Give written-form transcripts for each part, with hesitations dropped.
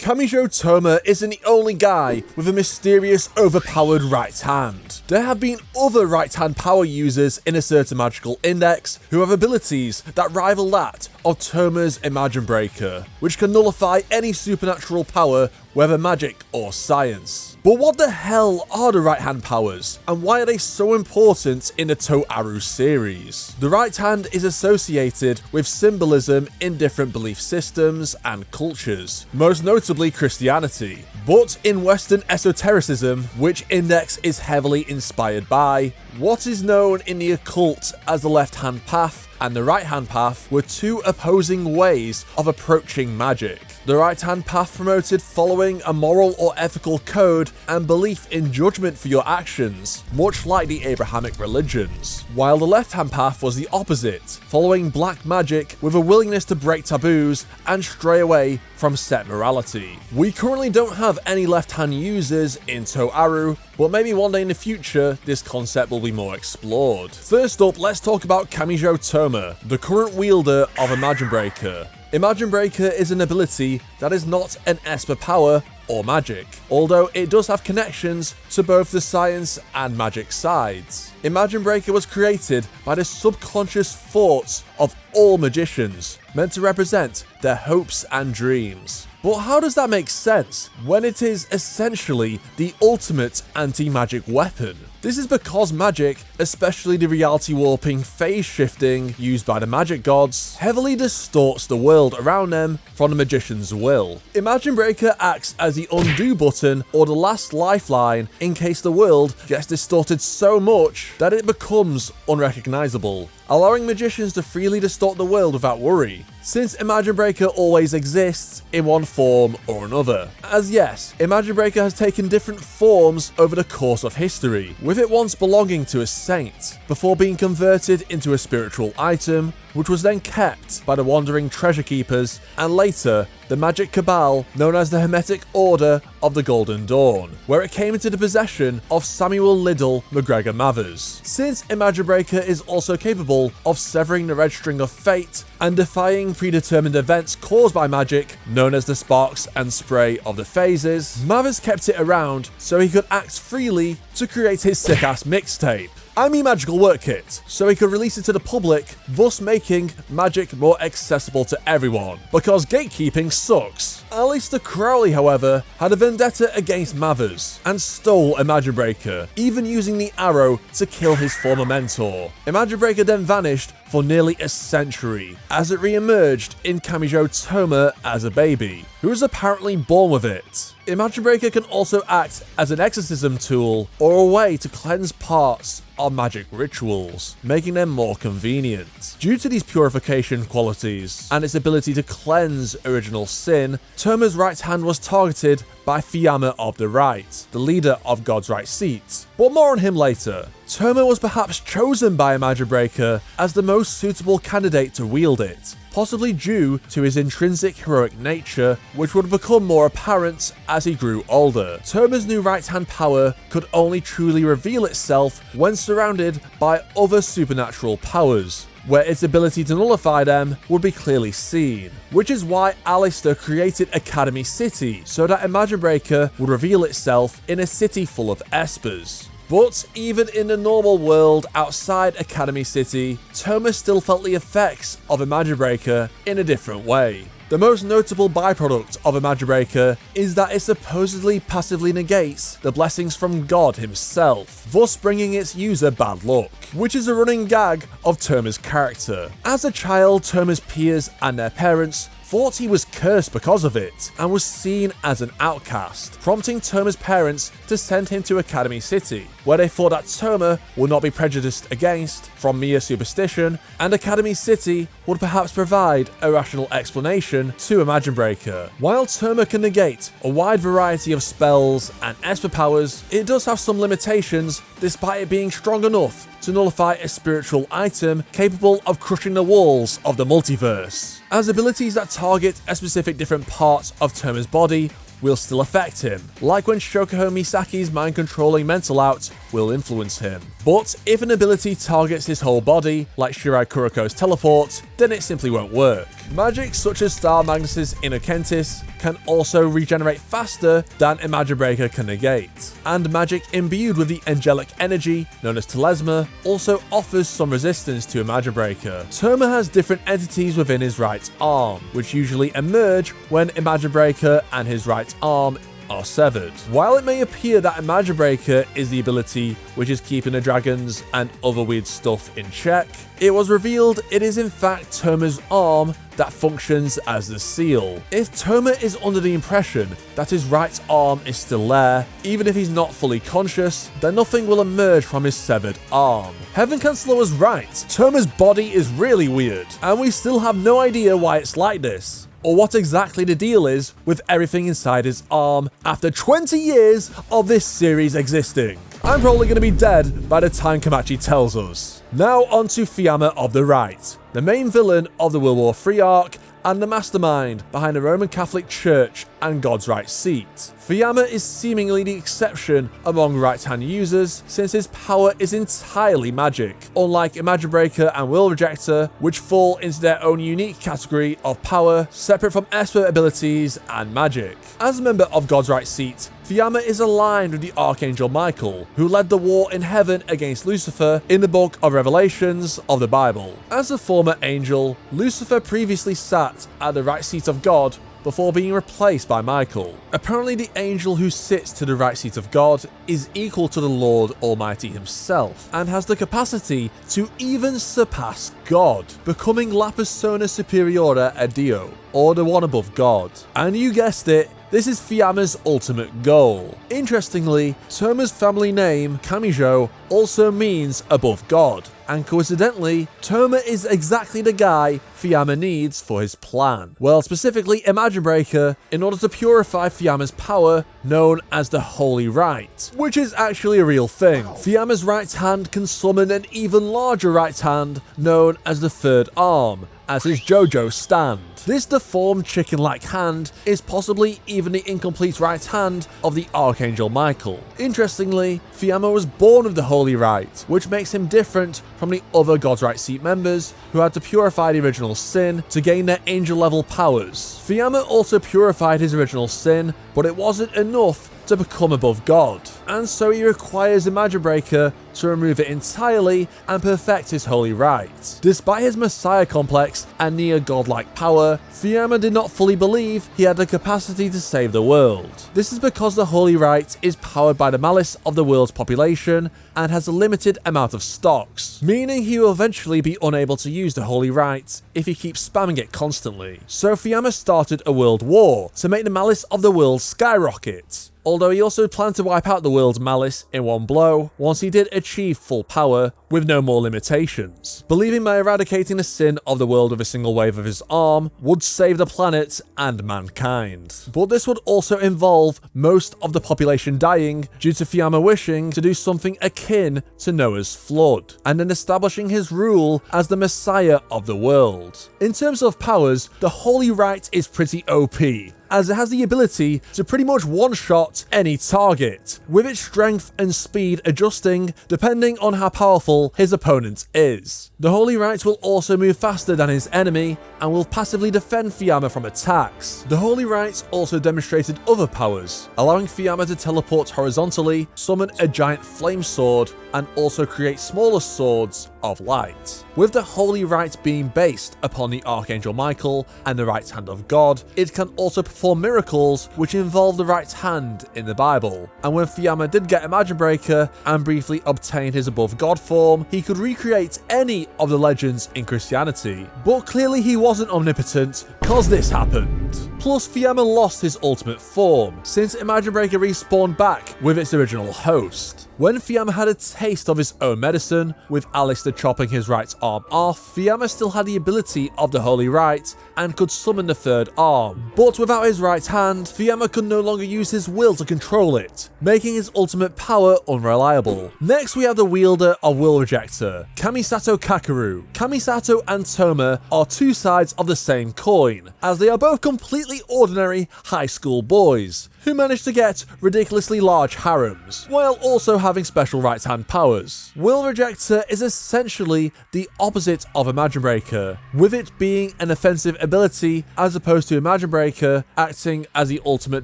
Kamijou Touma isn't the only guy with a mysterious overpowered right hand. There have been other right hand power users in a certain magical index who have abilities that rival that of Touma's Imagine Breaker, which can nullify any supernatural power, whether magic or science. But what the hell are the right hand powers, and why are they so important in the Toaru series? The right hand is associated with symbolism in different belief systems and cultures, most notably Christianity. But in Western esotericism, which index is heavily inspired by, what is known in the occult as the left hand path and the right hand path were two opposing ways of approaching magic. The right hand path promoted following a moral or ethical code and belief in judgment for your actions, much like the Abrahamic religions, while the left hand path was the opposite, following black magic with a willingness to break taboos and stray away from set morality. We currently don't have any left hand users in Toaru, but maybe one day in the future this concept will be more explored. First up, let's talk about Kamijou Touma, the current wielder of Imagine Breaker. Imagine Breaker is an ability that is not an Esper power or magic, although it does have connections to both the science and magic sides. Imagine Breaker was created by the subconscious thoughts of all magicians, meant to represent their hopes and dreams. But how does that make sense when it is essentially the ultimate anti-magic weapon? This is because magic, especially the reality warping phase shifting used by the magic gods, heavily distorts the world around them from the magician's will. Imagine Breaker acts as the undo button or the last lifeline in case the world gets distorted so much that it becomes unrecognizable, allowing magicians to freely distort the world without worry, since Imagine Breaker always exists in one form or another. As yes, Imagine Breaker has taken different forms over the course of history, with it once belonging to a saint, before being converted into a spiritual item, which was then kept by the wandering treasure keepers, and later the magic cabal known as the Hermetic Order of the Golden Dawn, where it came into the possession of Samuel Liddell McGregor Mathers. Since Imagine Breaker is also capable of severing the red string of fate and defying predetermined events caused by magic, known as the sparks and spray of the phases, Mathers kept it around so he could act freely to create his sick-ass mixtape, Magical Work Kit, so he could release it to the public, thus making magic more accessible to everyone, because gatekeeping sucks. Aleister Crowley, however, had a vendetta against Mathers and stole Imagine Breaker, even using the arrow to kill his former mentor. Imagine Breaker then vanished for nearly a century, as it re-emerged in Kamijou Touma as a baby, who was apparently born with it. Imagine Breaker can also act as an exorcism tool or a way to cleanse parts of magic rituals, making them more convenient. Due to these purification qualities and its ability to cleanse original sin, Touma's right hand was targeted by Fiamma of the Right, the leader of God's Right Seat, but more on him later. Touma was perhaps chosen by Imagine Breaker as the most suitable candidate to wield it, possibly due to his intrinsic heroic nature, which would become more apparent as he grew older. Touma's new right-hand power could only truly reveal itself when surrounded by other supernatural powers, where its ability to nullify them would be clearly seen, which is why Aleister created Academy City, so that Imagine Breaker would reveal itself in a city full of espers. But even in the normal world outside Academy City, Touma still felt the effects of Imagine Breaker in a different way. The most notable byproduct of Imagine Breaker is that it supposedly passively negates the blessings from God himself, thus bringing its user bad luck, which is a running gag of Touma's character. As a child, Touma's peers and their parents thought he was cursed because of it, and was seen as an outcast, prompting Touma's parents to send him to Academy City, where they thought that Touma would not be prejudiced against from mere superstition, and Academy City would perhaps provide a rational explanation to Imagine Breaker. While Touma can negate a wide variety of spells and Esper powers, it does have some limitations despite it being strong enough to nullify a spiritual item capable of crushing the walls of the multiverse, as abilities that target a specific different part of Touma's body will still affect him, like when Shokugou Misaki's mind-controlling mental out will influence him. But if an ability targets his whole body, like Shirai Kuroko's teleport, then it simply won't work. Magic such as Star Magnus' Inner Kentis can also regenerate faster than Imagine Breaker can negate. And magic imbued with the angelic energy, known as Telesma, also offers some resistance to Imagine Breaker. Touma has different entities within his right arm, which usually emerge when Imagine Breaker and his right arm are severed. While it may appear that Imagine Breaker is the ability which is keeping the dragons and other weird stuff in check, it was revealed it is in fact Touma's arm that functions as the seal. If Touma is under the impression that his right arm is still there, even if he's not fully conscious, then nothing will emerge from his severed arm. Heaven Chancellor was right, Touma's body is really weird, and we still have no idea why it's like this, or what exactly the deal is with everything inside his arm after 20 years of this series existing. I'm probably going to be dead by the time Kamachi tells us. Now on to Fiamma of the Right, the main villain of the World War III arc and the mastermind behind the Roman Catholic Church and God's right seat. Fiamma is seemingly the exception among right-hand users since his power is entirely magic, unlike Imagine Breaker and Will Rejector, which fall into their own unique category of power separate from expert abilities and magic. As a member of God's right seat, Fiamma is aligned with the Archangel Michael, who led the war in heaven against Lucifer in the book of Revelations of the Bible. As a former angel, Lucifer previously sat at the right seat of God before being replaced by Michael. Apparently the angel who sits to the right seat of God is equal to the Lord Almighty himself, and has the capacity to even surpass God, becoming La Persona Superiore a Dio, or the one above God. And you guessed it, this is Fiamma's ultimate goal. Interestingly, Touma's family name, Kamijou, also means above God, and coincidentally, Touma is exactly the guy Fiamma needs for his plan. Well, specifically Imagine Breaker, in order to purify Fiamma's power, known as the Holy Right, which is actually a real thing. Fiamma's right hand can summon an even larger right hand, known as the Third Arm, as his JoJo stand. This deformed chicken-like hand is possibly even the incomplete right hand of the Archangel Michael. Interestingly, Fiamma was born with the Holy Right, which makes him different from the other God's Right seat members who had to purify the original sin to gain their angel-level powers. Fiamma also purified his original sin, but it wasn't enough to become above God, and so he requires Imagine Breaker to remove it entirely and perfect his Holy Right. Despite his Messiah complex and near godlike power, Fiamma did not fully believe he had the capacity to save the world. This is because the Holy Right is powered by the malice of the world's population and has a limited amount of stocks, meaning he will eventually be unable to use the Holy Right if he keeps spamming it constantly. So Fiamma started a world war to make the malice of the world skyrocket, although he also planned to wipe out the world's malice in one blow once he did achieve full power with no more limitations, believing by eradicating the sin of the world with a single wave of his arm would save the planet and mankind. But this would also involve most of the population dying due to Fiamma wishing to do something akin to Noah's flood, and then establishing his rule as the Messiah of the world. In terms of powers, the Holy Right is pretty OP, as it has the ability to pretty much one-shot any target, with its strength and speed adjusting depending on how powerful his opponent is. The Holy Right will also move faster than his enemy and will passively defend Fiamma from attacks. The Holy Right also demonstrated other powers, allowing Fiamma to teleport horizontally, summon a giant flame sword, and also create smaller swords of light. With the Holy Right being based upon the Archangel Michael and the right hand of God, it can also perform miracles which involve the right hand in the Bible. And when Fiamma did get Imagine Breaker and briefly obtain his above God form, he could recreate any of the legends in Christianity. But clearly he wasn't omnipotent, cause this happened. Plus, Fiamma lost his ultimate form, since Imagine Breaker respawned back with its original host. When Fiamma had a taste of his own medicine, with Alistair chopping his right arm off, Fiamma still had the ability of the Holy Right and could summon the third arm. But without his right hand, Fiamma could no longer use his will to control it, making his ultimate power unreliable. Next we have the wielder of Will Rejector, Kamisato Kakeru. Kamisato and Touma are two sides of the same coin, as they are both completely ordinary high school boys, who manage to get ridiculously large harems, while also having special right-hand powers. Will Rejector is essentially the opposite of Imagine Breaker, with it being an offensive ability as opposed to Imagine Breaker acting as the ultimate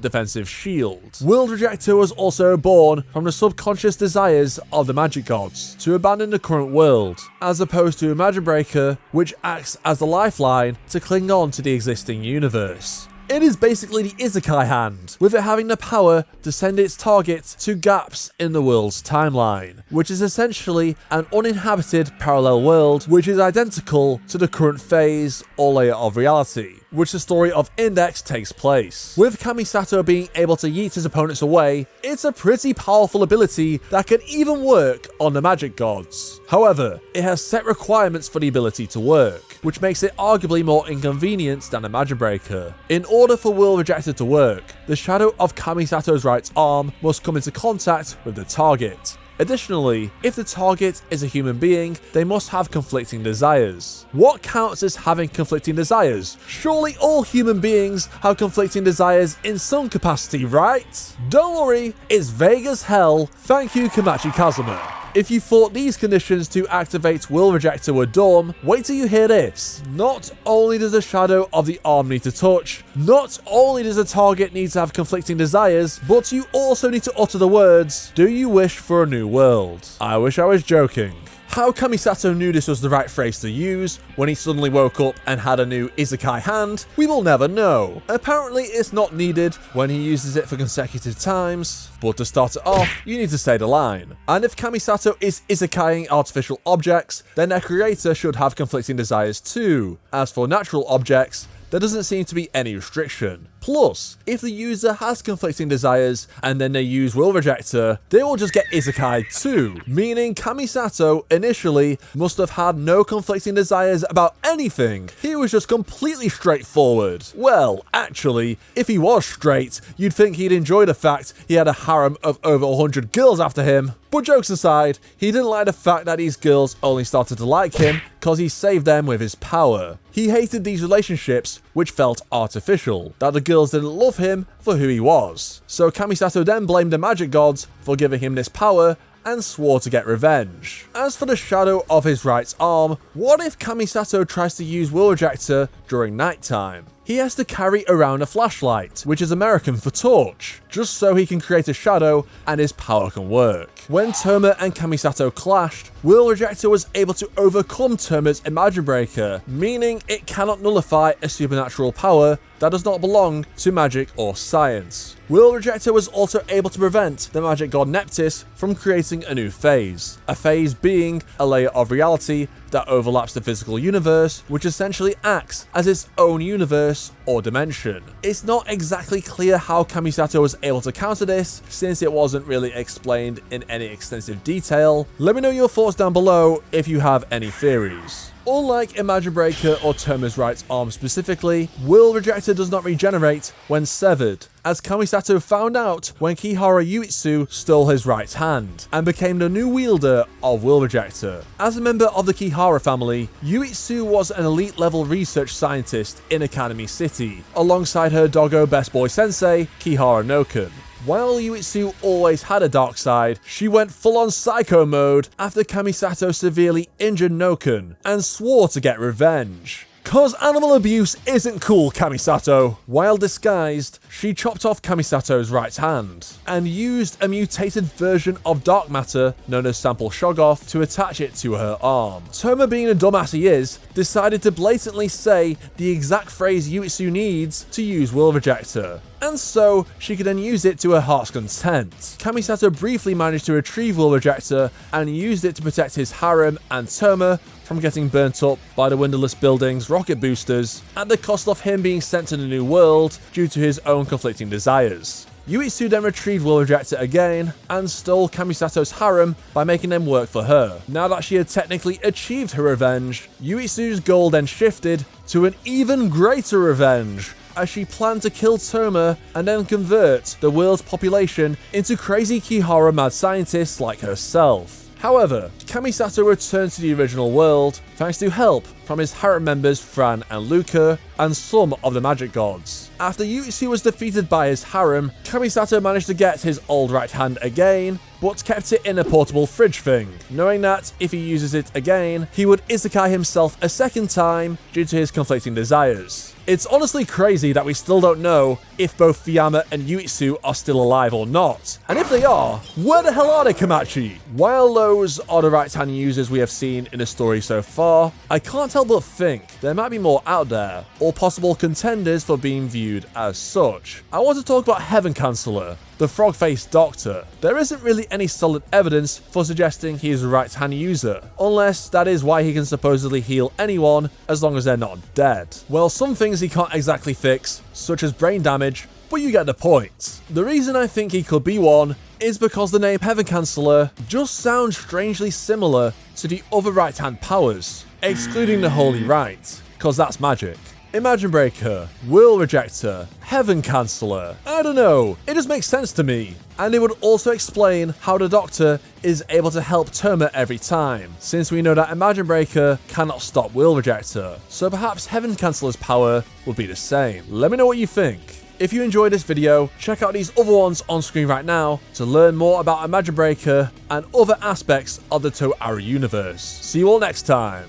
defensive shield. Will Rejector was also born from the subconscious desires of the magic gods to abandon the current world, as opposed to Imagine Breaker, which acts as the lifeline to cling on to the existing universe. It is basically the Isekai hand, with it having the power to send its target to gaps in the world's timeline, which is essentially an uninhabited parallel world which is identical to the current phase or layer of reality, which the story of Index takes place. With Kamisato being able to yeet his opponents away, it's a pretty powerful ability that can even work on the magic gods. However, it has set requirements for the ability to work, which makes it arguably more inconvenient than Imagine Breaker. In order for Will Rejector to work, the shadow of Kamisato's right arm must come into contact with the target. Additionally, if the target is a human being, they must have conflicting desires. What counts as having conflicting desires? Surely all human beings have conflicting desires in some capacity, right? Don't worry, it's vague as hell. Thank you, Kamachi Kazuma. If you thought these conditions to activate Will Rejector were dumb, wait till you hear this. Not only does the shadow of the arm need to touch, not only does the target need to have conflicting desires, but you also need to utter the words, "Do you wish for a new world?" I wish I was joking. How Kamisato knew this was the right phrase to use when he suddenly woke up and had a new Isekai hand, we will never know. Apparently it's not needed when he uses it for consecutive times, but to start it off, you need to say the line. And if Kamisato is Isekaiing artificial objects, then their creator should have conflicting desires too. As for natural objects, there doesn't seem to be any restriction. Plus, if the user has conflicting desires and then they use Will Rejector, they will just get Isekai'd too, meaning Kamisato initially must have had no conflicting desires about anything. He was just completely straightforward. Well, actually, if he was straight, you'd think he'd enjoy the fact he had a harem of over 100 girls after him. But jokes aside, he didn't like the fact that these girls only started to like him because he saved them with his power. He hated these relationships, which felt artificial, that the girls didn't love him for who he was. So Kamisato then blamed the magic gods for giving him this power and swore to get revenge. As for the shadow of his right arm, what if Kamisato tries to use Will Rejector during nighttime? He has to carry around a flashlight, which is American for torch, just so he can create a shadow and his power can work. When Touma and Kamisato clashed, Will Rejector was able to overcome Touma's Imagine Breaker, meaning it cannot nullify a supernatural power that does not belong to magic or science. Will Rejector was also able to prevent the magic god Neptis from creating a new phase, a phase being a layer of reality that overlaps the physical universe, which essentially acts as its own universe or dimension. It's not exactly clear how Kamisato was able to counter this, since it wasn't really explained in any extensive detail. Let me know your thoughts down below if you have any theories. Unlike Imagine Breaker or Touma's right arm specifically, Will Rejector does not regenerate when severed, as Kamisato found out when Kihara Yuiitsu stole his right hand and became the new wielder of Will Rejector. As a member of the Kihara family, Yuiitsu was an elite level research scientist in Academy City, alongside her doggo best boy sensei, Kihara Noken. While Yuiitsu always had a dark side, she went full-on psycho mode after Kamisato severely injured Noken and swore to get revenge. Cause animal abuse isn't cool, Kamisato. While disguised, she chopped off Kamisato's right hand and used a mutated version of dark matter known as Sample Shoggoth to attach it to her arm. Touma, being the dumbass he is, decided to blatantly say the exact phrase Yuiitsu needs to use Will Rejector, and so she could then use it to her heart's content. Kamisato briefly managed to retrieve Will Rejector and used it to protect his harem and Touma from getting burnt up by the windowless building's rocket boosters, at the cost of him being sent to the new world due to his own conflicting desires. Yuiitsu then retrieved Will Rejector again and stole Kamisato's harem by making them work for her. Now that she had technically achieved her revenge, Yuiitsu's goal then shifted to an even greater revenge, as she planned to kill Touma and then convert the world's population into crazy Kihara mad scientists like herself. However, Kamisato returned to the original world thanks to help from his harem members Fran and Luca and some of the magic gods. After Yuiitsu was defeated by his harem, Kamisato managed to get his old right hand again, but kept it in a portable fridge thing, knowing that if he uses it again, he would isekai himself a second time due to his conflicting desires. It's honestly crazy that we still don't know if both Fiamma and Yuiitsu are still alive or not. And if they are, where the hell are they, Kamachi? While those are the right-hand users we have seen in the story so far, I can't help but think there might be more out there, or possible contenders for being viewed as such. I want to talk about Heaven Chancellor, the frog-faced doctor. There isn't really any solid evidence for suggesting he is a right-hand user, unless that is why he can supposedly heal anyone as long as they're not dead. Well, some things he can't exactly fix, such as brain damage, but you get the point. The reason I think he could be one is because the name Heaven Chancellor just sounds strangely similar to the other right-hand powers, excluding the Holy Right, cause that's magic. Imagine Breaker, Will Rejector, Heaven Chancellor. I don't know, it just makes sense to me. And it would also explain how the Doctor is able to help Touma every time, since we know that Imagine Breaker cannot stop Will Rejector, so perhaps Heaven Chancellor's power would be the same. Let me know what you think. If you enjoyed this video, check out these other ones on screen right now to learn more about Imagine Breaker and other aspects of the Toaru universe. See you all next time.